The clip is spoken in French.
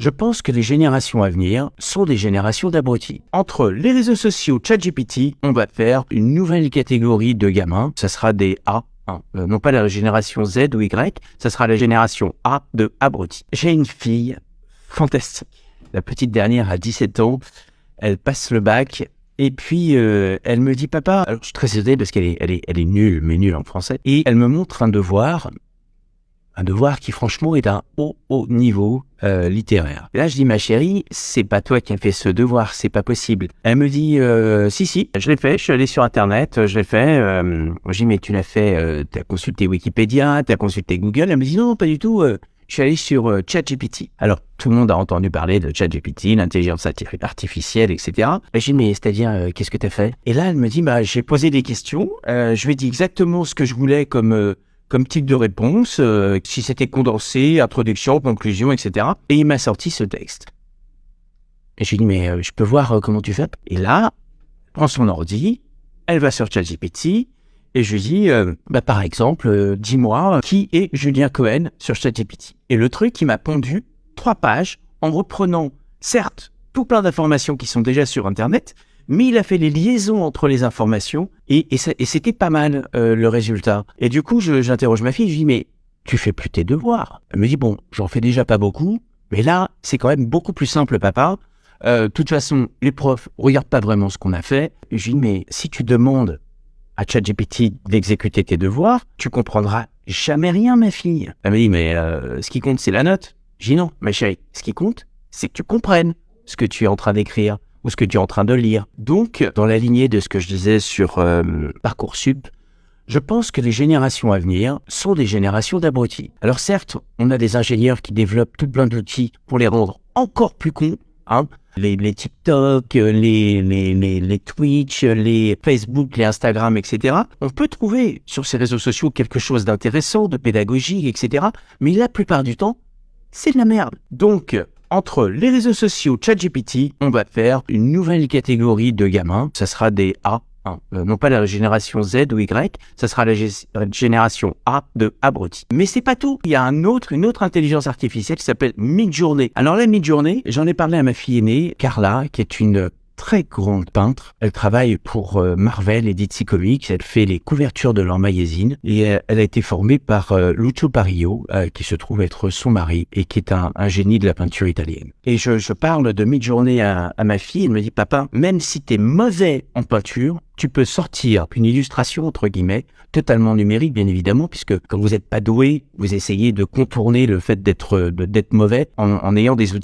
Je pense que les générations à venir sont des générations d'abrutis. Entre les réseaux sociaux, ChatGPT, on va faire une nouvelle catégorie de gamins. Ça sera des A. Non pas la génération Z ou Y, ça sera la génération A de abrutis. J'ai une fille fantastique. La petite dernière a 17 ans. Elle passe le bac. Et puis, elle me dit, papa, alors je suis très étonné parce qu'elle est nulle, mais nulle en français. Et elle me montre un devoir qui franchement est d'un haut niveau littéraire. Et là, je dis, ma chérie, c'est pas toi qui as fait ce devoir, c'est pas possible. Elle me dit, si, je l'ai fait, je suis allé sur Internet, je l'ai fait. Je dis, mais tu l'as fait, t'as consulté Wikipédia, t'as consulté Google. Elle me dit, non, pas du tout, je suis allé sur ChatGPT. Alors, tout le monde a entendu parler de ChatGPT, l'intelligence artificielle, etc. Et je dis, mais c'est-à-dire, qu'est-ce que t'as fait? Et là, elle me dit, j'ai posé des questions, je lui ai dit exactement ce que je voulais comme type de réponse, si c'était condensé, introduction, conclusion, etc. Et il m'a sorti ce texte. Et je lui ai dit, mais je peux voir comment tu fais? Et là, elle prend son ordi, elle va sur ChatGPT, et je lui dis, par exemple, dis-moi qui est Julien Cohen sur ChatGPT. Et le truc, il m'a pondu 3 pages en reprenant, certes, tout plein d'informations qui sont déjà sur Internet, mais il a fait les liaisons entre les informations et c'était pas mal le résultat. Et du coup, j'interroge ma fille, je dis, mais tu fais plus tes devoirs? Elle me dit, bon, j'en fais déjà pas beaucoup, mais là, c'est quand même beaucoup plus simple, papa. De toute façon, les profs regardent pas vraiment ce qu'on a fait. Et je dis, mais si tu demandes à ChatGPT d'exécuter tes devoirs, tu comprendras jamais rien, ma fille. Elle me dit, mais ce qui compte, c'est la note. Je dis, non, ma chérie, ce qui compte, c'est que tu comprennes ce que tu es en train d'écrire ou ce que tu es en train de lire. Donc, dans la lignée de ce que je disais sur Parcoursup, je pense que les générations à venir sont des générations d'abrutis. Alors certes, on a des ingénieurs qui développent tout plein d'outils pour les rendre encore plus cons, les TikTok, les Twitch, les Facebook, les Instagram, etc. On peut trouver sur ces réseaux sociaux quelque chose d'intéressant, de pédagogique, etc. Mais la plupart du temps, c'est de la merde. Donc, entre les réseaux sociaux, ChatGPT, on va faire une nouvelle catégorie de gamins. Ça sera des A. Non pas la génération Z ou Y, ça sera la génération A de abrutis. Mais c'est pas tout. Il y a une autre intelligence artificielle qui s'appelle Midjourney. Alors la Midjourney, j'en ai parlé à ma fille aînée, Carla, qui est une très grande peintre. Elle travaille pour Marvel et DC Comics. Elle fait les couvertures de leur magazine et elle a été formée par Lucio Parrillo, qui se trouve être son mari et qui est un génie de la peinture italienne. Et je parle de Midjourney à ma fille. Elle me dit, papa, même si t'es mauvais en peinture, tu peux sortir une illustration, entre guillemets, totalement numérique, bien évidemment, puisque quand vous n'êtes pas doué, vous essayez de contourner le fait d'être mauvais en ayant des outils